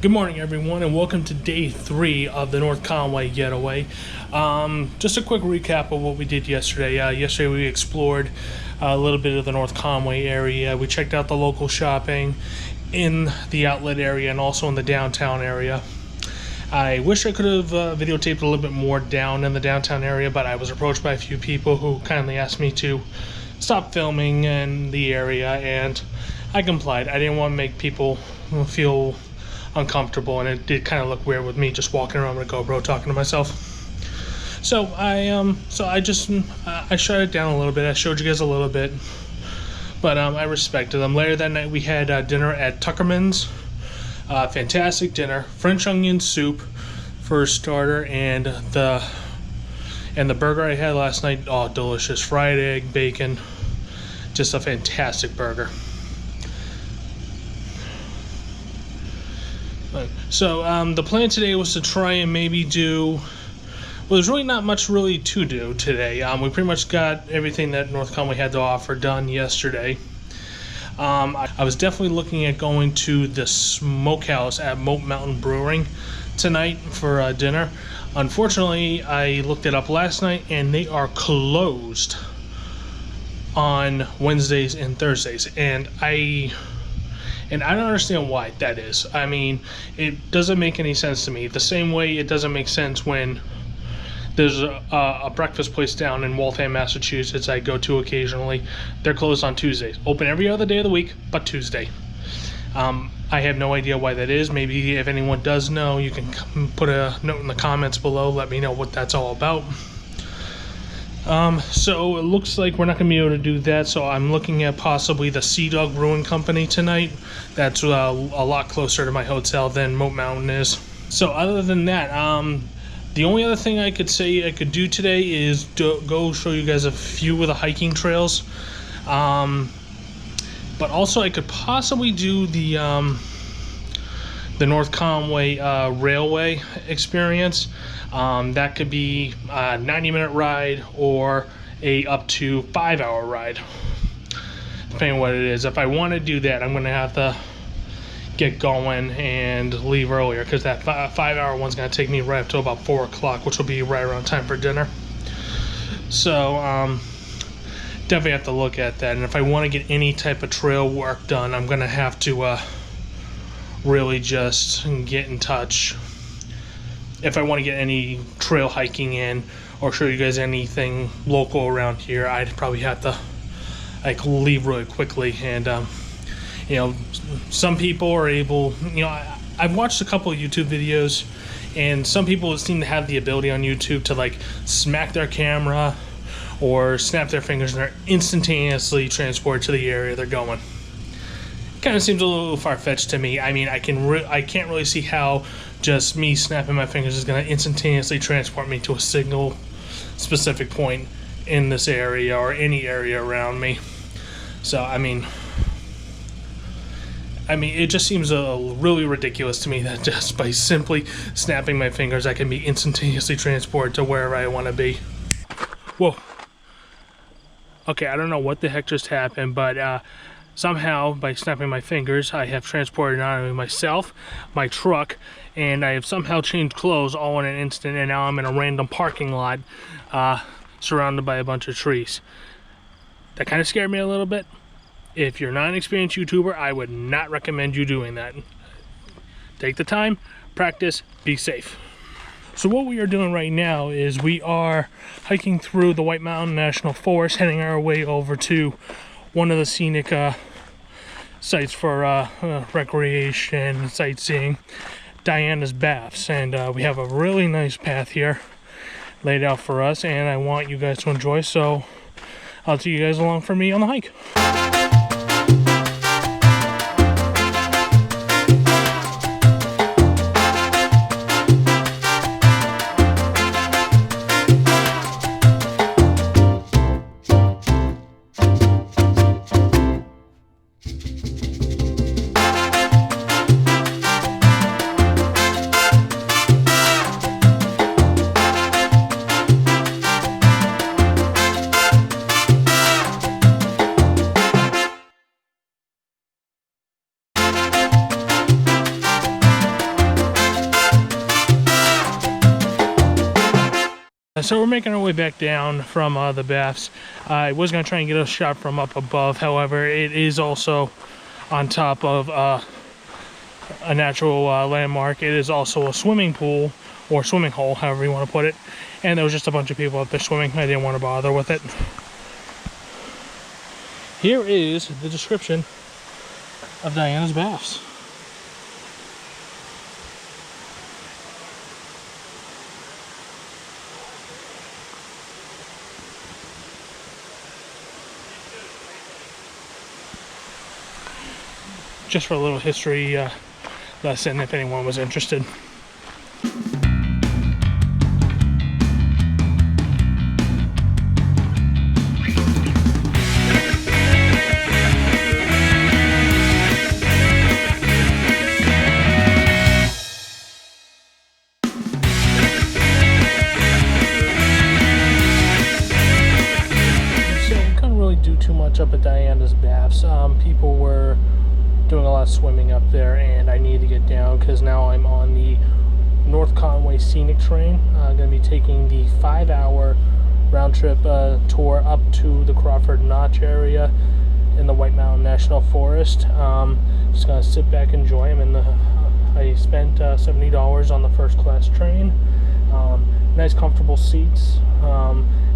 Good morning, everyone, and welcome to day 3 of the North Conway getaway. Just a quick recap of what we did yesterday. Yesterday we explored a little bit of the North Conway area. We checked out the local shopping in the outlet area and also in the downtown area. I wish I could have videotaped a little bit more down in the downtown area, but I was approached by a few people who kindly asked me to stop filming in the area, and I complied. I didn't want to make people feel uncomfortable, and it did kind of look weird with me just walking around with a GoPro talking to myself. So I shut it down a little bit. I showed you guys a little bit, but I respected them. Later that night we had dinner at Tuckerman's. Fantastic dinner, French onion soup for a starter, and the burger I had last night, oh, delicious. Fried egg, bacon, just a fantastic burger. So the plan today was to try and maybe do, well, there's really not much really to do today. We pretty much got everything that North Conway had to offer done yesterday. I was definitely looking at going to the smokehouse at Moat Mountain Brewing tonight for dinner. Unfortunately, I looked it up last night and they are closed on Wednesdays and Thursdays, and I don't understand why that is. I mean, it doesn't make any sense to me. The same way it doesn't make sense when there's a breakfast place down in Waltham, Massachusetts I go to occasionally. They're closed on Tuesdays. Open every other day of the week, but Tuesday. I have no idea why that is. Maybe if anyone does know, you can put a note in the comments below. Let me know what that's all about. So it looks like we're not going to be able to do that, so I'm looking at possibly the Sea Dog Brewing Company tonight. That's a lot closer to my hotel than Moat Mountain is. So other than that, the only other thing I could say I could do today is go show you guys a few of the hiking trails. But also I could possibly do the North Conway Railway experience. That could be a 90-minute ride or a up to 5-hour ride, depending on what it is. If I want to do that, I'm going to have to get going and leave earlier, because that 5-hour one's going to take me right up to about 4 o'clock, which will be right around time for dinner. So definitely have to look at that. And if I want to get any type of trail work done, I'm going to have to really just get in touch. If I want to get any trail hiking in or show you guys anything local around here, I'd probably have to leave really quickly. And some people are able, I've watched a couple of YouTube videos, and some people seem to have the ability on YouTube to smack their camera or snap their fingers and they're instantaneously transported to the area they're going. Kind of seems a little far-fetched to me. I mean, I can't really see how just me snapping my fingers is going to instantaneously transport me to a single specific point in this area or any area around me. So I mean it just seems really ridiculous to me that just by simply snapping my fingers I can be instantaneously transported to wherever I want to be. Whoa. Okay, I don't know what the heck just happened, but somehow, by snapping my fingers, I have transported not only myself, my truck, and I have somehow changed clothes all in an instant, and now I'm in a random parking lot surrounded by a bunch of trees. That kind of scared me a little bit. If you're not an experienced YouTuber, I would not recommend you doing that. Take the time, practice, be safe. So what we are doing right now is we are hiking through the White Mountain National Forest, heading our way over to one of the scenic sites for recreation, sightseeing, Diana's Baths. And we have a really nice path here laid out for us, and I want you guys to enjoy, so I'll take you guys along for me on the hike. So we're making our way back down from the baths. I was going to try and get a shot from up above. However, it is also on top of a natural landmark. It is also a swimming pool or swimming hole, however you want to put it. And there was just a bunch of people out there swimming. I didn't want to bother with it. Here is the description of Diana's baths. Just for a little history lesson if anyone was interested. Too much up at Diana's baths. People were doing a lot of swimming up there, and I need to get down because now I'm on the North Conway scenic train. I'm going to be taking the 5-hour round trip tour up to the Crawford Notch area in the White Mountain National Forest. Just going to sit back and enjoy them. I spent $70 on the first class train. Nice comfortable seats.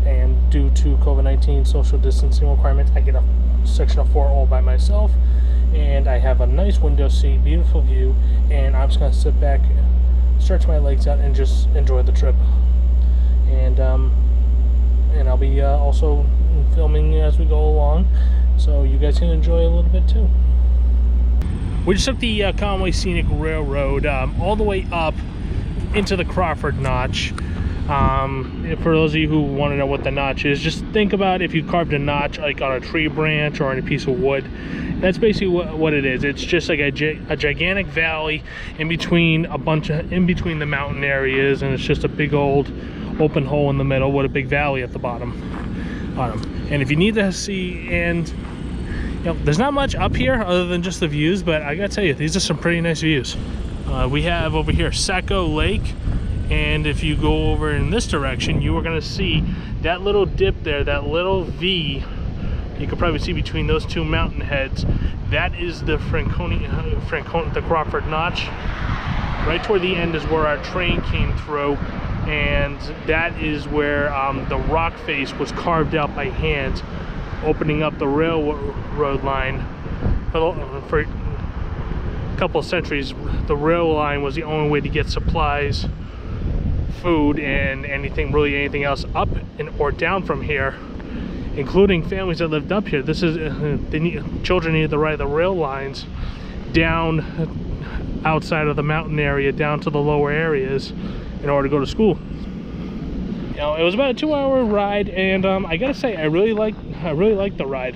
And due to COVID-19 social distancing requirements, I get a section of 4 all by myself, and I have a nice window seat, beautiful view, and I'm just going to sit back, stretch my legs out, and just enjoy the trip. And I'll be also filming as we go along, so you guys can enjoy a little bit too. We just took the Conway Scenic Railroad all the way up into the Crawford Notch. For those of you who want to know what the notch is, just think about if you carved a notch like on a tree branch or on a piece of wood. That's basically what it is. It's just like a gigantic valley in between the mountain areas, and it's just a big old open hole in the middle with a big valley at the bottom. And if you need to see, and you know, there's not much up here other than just the views, but I gotta tell you, these are some pretty nice views. We have over here Saco Lake. And if you go over in this direction, you are going to see that little dip there, that little V. You can probably see between those two mountain heads. That is the the Crawford Notch. Right toward the end is where our train came through, and that is where the rock face was carved out by hand, opening up the railroad line. For a couple of centuries, the rail line was the only way to get supplies, food, and anything else up or down from here, including families that lived up here. This is children needed to ride the rail lines down outside of the mountain area down to the lower areas in order to go to school. You know, it was about a 2-hour ride, and I gotta say, I really liked the ride.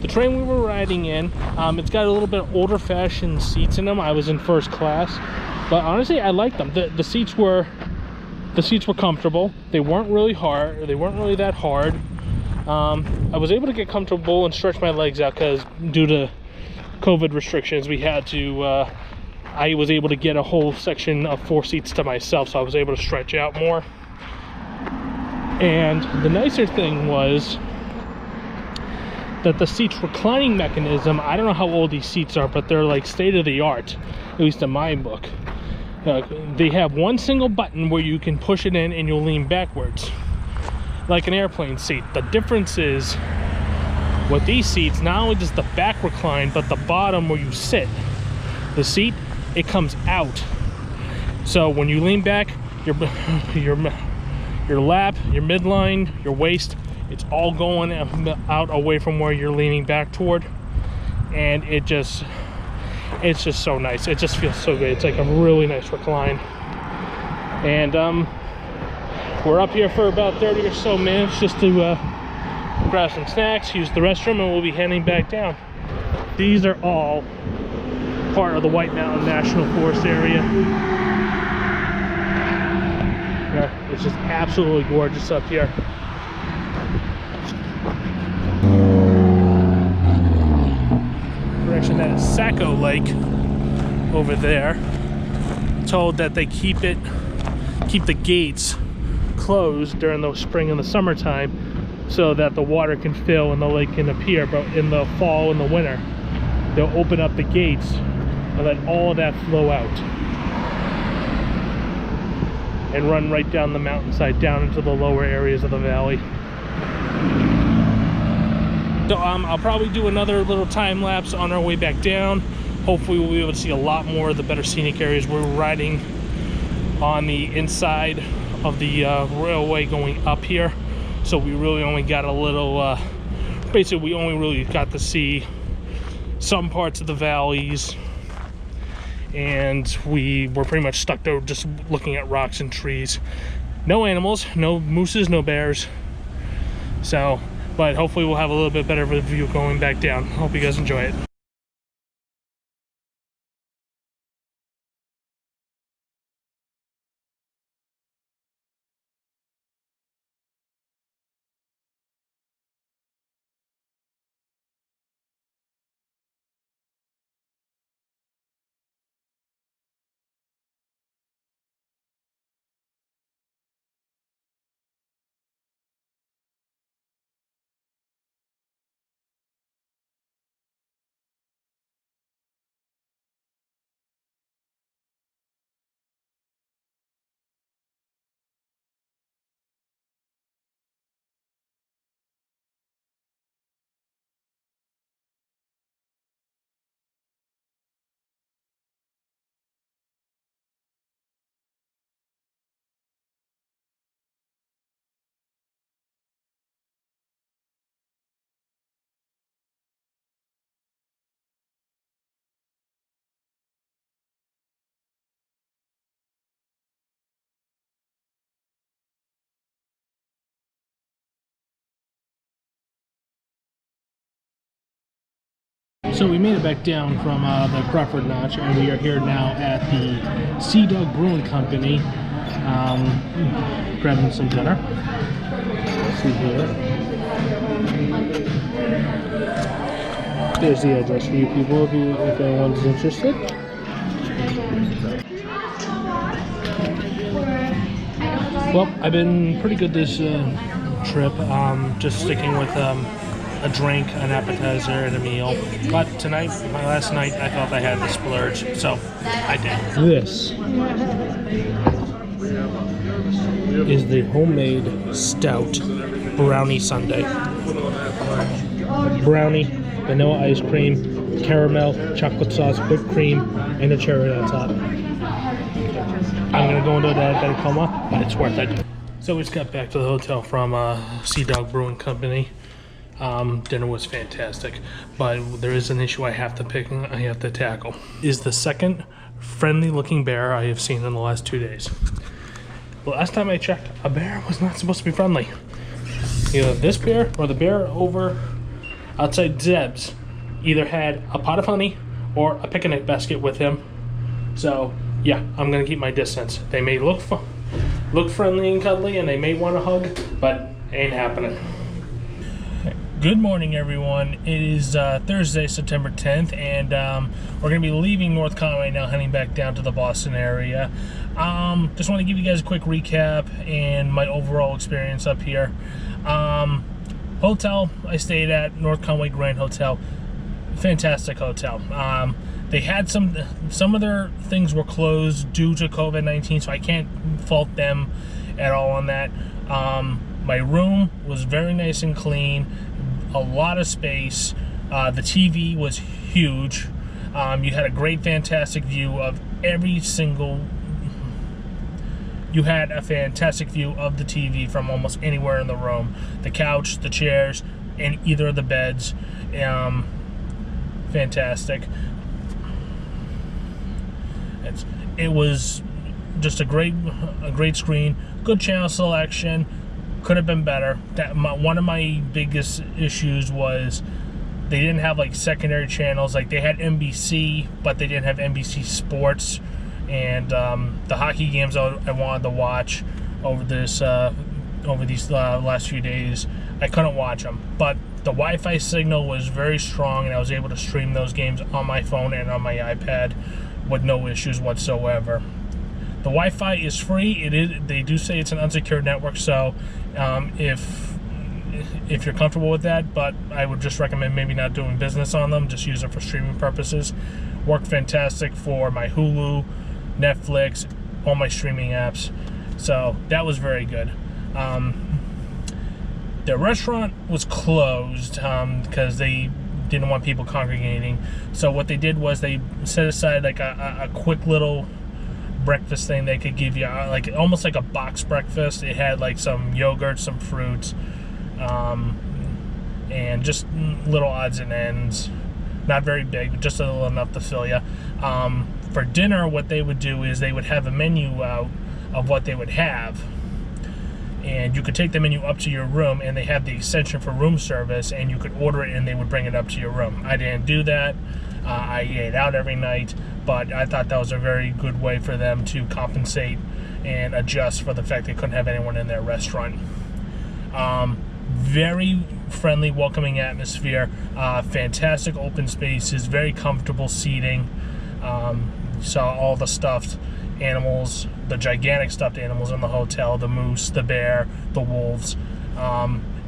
The train we were riding in, it's got a little bit older fashioned seats in them. I was in first class, but honestly, I liked them. The seats were comfortable. They weren't really hard. They weren't really that hard. I was able to get comfortable and stretch my legs out because due to COVID restrictions, we had to. I was able to get a whole section of 4 seats to myself, so I was able to stretch out more. And the nicer thing was that the seat's reclining mechanism, I don't know how old these seats are, but they're like state-of-the-art, at least in my book. They have one single button where you can push it in and you'll lean backwards like an airplane seat. The difference is with these seats, not only does the back recline, but the bottom where you sit, the seat, it comes out. So when you lean back, your lap, your midline, your waist, it's all going out away from where you're leaning back toward, and it's just so nice. It just feels so good. It's like a really nice recline. And we're up here for about 30 or so minutes just to grab some snacks, use the restroom, and we'll be heading back down. These are all part of the White Mountain National Forest area. Yeah, it's just absolutely gorgeous up here. Direction, that is Saco Lake over there. Told that they keep it keep the gates closed during the spring and the summertime so that the water can fill and the lake can appear. But in the fall and the winter, they'll open up the gates and let all of that flow out and run right down the mountainside down into the lower areas of the valley. So I'll probably do another little time lapse on our way back down. Hopefully we'll be able to see a lot more of the better scenic areas. We're riding on the inside of the railway going up here, so we really only got a little basically we only really got to see some parts of the valleys, and we were pretty much stuck there just looking at rocks and trees. No animals, no mooses, no bears. So but hopefully we'll have a little bit better of a view going back down. Hope you guys enjoy it. So we made it back down from the Crawford Notch, and we are here now at the Sea Dog Brewing Company, grabbing some dinner. Let's see here. There's the address for you people if anyone's interested. Well, I've been pretty good this trip, just sticking with a drink, an appetizer, and a meal. But tonight, my last night, I thought I had the splurge, so I did. This is the homemade stout brownie sundae. Brownie, vanilla ice cream, caramel, chocolate sauce, whipped cream, and a cherry on top. I'm gonna go into a diabetic coma, but it's worth it. So we just got back to the hotel from Sea Dog Brewing Company. Dinner was fantastic, but there is an issue I have to tackle. Is the second friendly looking bear I have seen in the last 2 days. The last time I checked, a bear was not supposed to be friendly. Either this bear or the bear over outside Zeb's either had a pot of honey or a picnic basket with him. So yeah, I'm gonna keep my distance. They may look friendly and cuddly, and they may want to hug, but ain't happening. Good morning, everyone. It is Thursday, September 10th, and we're going to be leaving North Conway now, heading back down to the Boston area. Just want to give you guys a quick recap and my overall experience up here. Hotel I stayed at, North Conway Grand Hotel. Fantastic hotel. They had some of their things were closed due to COVID-19, so I can't fault them at all on that. My room was very nice and clean. A lot of space. The TV was huge. You had a great, fantastic view of every single. You had a fantastic view of the TV from almost anywhere in the room. The couch, the chairs, and either of the beds. Fantastic. It was just a great screen. Good channel selection. Could have been better. One of my biggest issues was they didn't have like secondary channels. Like they had NBC, but they didn't have NBC Sports, and the hockey games I wanted to watch over these last few days, I couldn't watch them. But the Wi-Fi signal was very strong, and I was able to stream those games on my phone and on my iPad with no issues whatsoever. The Wi-Fi is free. They do say it's an unsecured network, so if you're comfortable with that, but I would just recommend maybe not doing business on them. Just use it for streaming purposes. Worked fantastic for my Hulu, Netflix, all my streaming apps. So that was very good. The restaurant was closed because they didn't want people congregating. So what they did was they set aside like a quick little breakfast thing they could give you, like almost like a box breakfast. It had like some yogurt, some fruits, and just little odds and ends. Not very big, but just a little enough to fill you. For dinner, what they would do is they would have a menu out of what they would have, and you could take the menu up to your room, and they have the extension for room service, and you could order it and they would bring it up to your room. I didn't do that. I ate out every night, but I thought that was a very good way for them to compensate and adjust for the fact they couldn't have anyone in their restaurant. Very friendly, welcoming atmosphere, fantastic open spaces, very comfortable seating. Saw all the stuffed animals, the gigantic stuffed animals in the hotel, the moose, the bear, the wolves.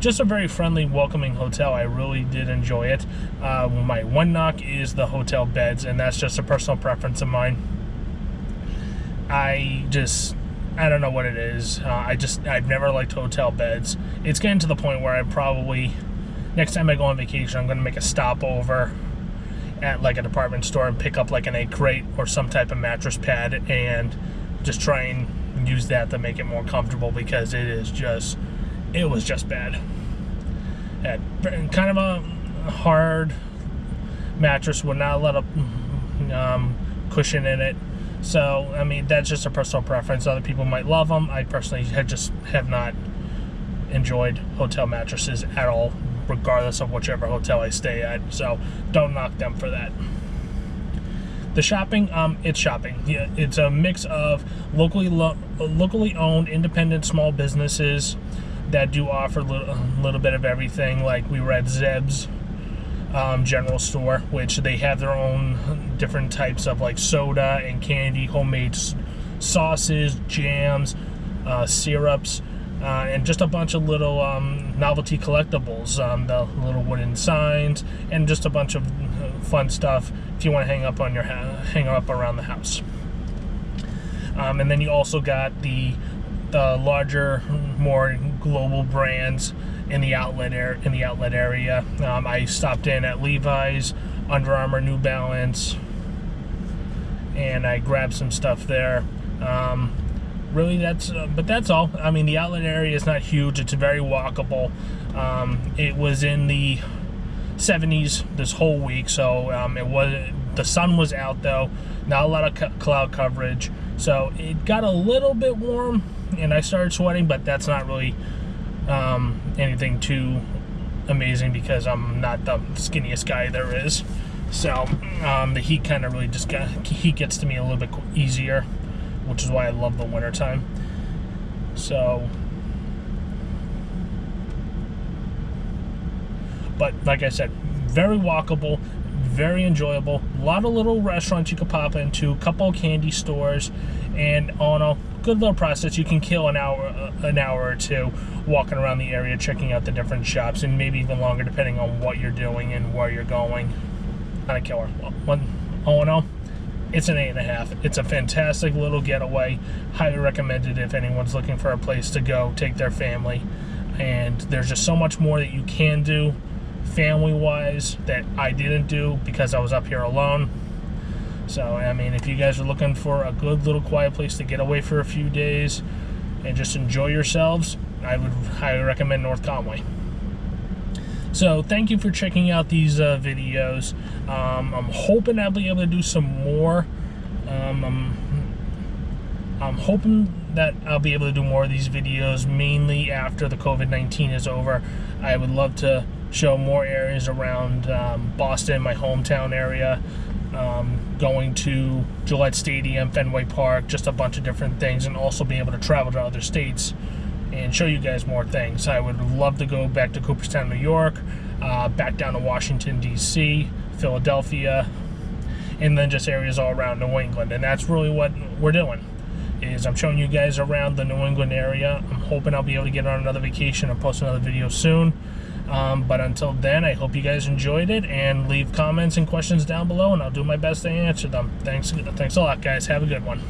Just a very friendly, welcoming hotel. I really did enjoy it. My one knock is the hotel beds, and that's just a personal preference of mine. I don't know what it is. I've never liked hotel beds. It's getting to the point where I probably, next time I go on vacation, I'm going to make a stopover at like a department store and pick up like an egg crate or some type of mattress pad and just try and use that to make it more comfortable, because it was just bad. Had kind of a hard mattress with not a lot of cushion in it. So, I mean, that's just a personal preference. Other people might love them. I personally have not enjoyed hotel mattresses at all, regardless of whichever hotel I stay at. So, don't knock them for that. The shopping, it's shopping. Yeah, it's a mix of locally owned, independent small businesses that do offer a little bit of everything. Like we were at Zeb's general store, which they have their own different types of like soda and candy, homemade sauces, jams, syrups, and just a bunch of little novelty collectibles, the little wooden signs, and just a bunch of fun stuff if you want to hang up around the house. And then you also got the larger, more global brands in the outlet area. I stopped in at Levi's, Under Armour, New Balance, and I grabbed some stuff there. Really, that's all. I mean, the outlet area is not huge. It's very walkable. It was in the 70s this whole week, so the sun was out though. Not a lot of cloud coverage, so it got a little bit warm, and I started sweating. But that's not really anything too amazing because I'm not the skinniest guy there is. So the heat kind of really heat gets to me a little bit easier, which is why I love the wintertime. So, but like I said, very walkable, very enjoyable. A lot of little restaurants you could pop into, a couple of candy stores, and on a good little process, you can kill an hour or two walking around the area, checking out the different shops, and maybe even longer depending on what you're doing and where you're going. Not a killer. All in all, it's an 8.5. It's a fantastic little getaway. Highly recommended if anyone's looking for a place to go, take their family. And there's just so much more that you can do family-wise that I didn't do because I was up here alone. So, I mean, if you guys are looking for a good little quiet place to get away for a few days and just enjoy yourselves, I would highly recommend North Conway. So thank you for checking out these videos. I'm hoping I'll be able to do some more. I'm hoping that I'll be able to do more of these videos, mainly after the COVID-19 is over. I would love to show more areas around Boston, my hometown area, going to Gillette Stadium, Fenway Park, just a bunch of different things, and also be able to travel to other states and show you guys more things. I would love to go back to Cooperstown, New York, back down to Washington, D.C., Philadelphia, and then just areas all around New England. And that's really what we're doing. is I'm showing you guys around the New England area. I'm hoping I'll be able to get on another vacation and post another video soon. But until then, I hope you guys enjoyed it, and leave comments and questions down below, and I'll do my best to answer them. Thanks a lot, guys. Have a good one.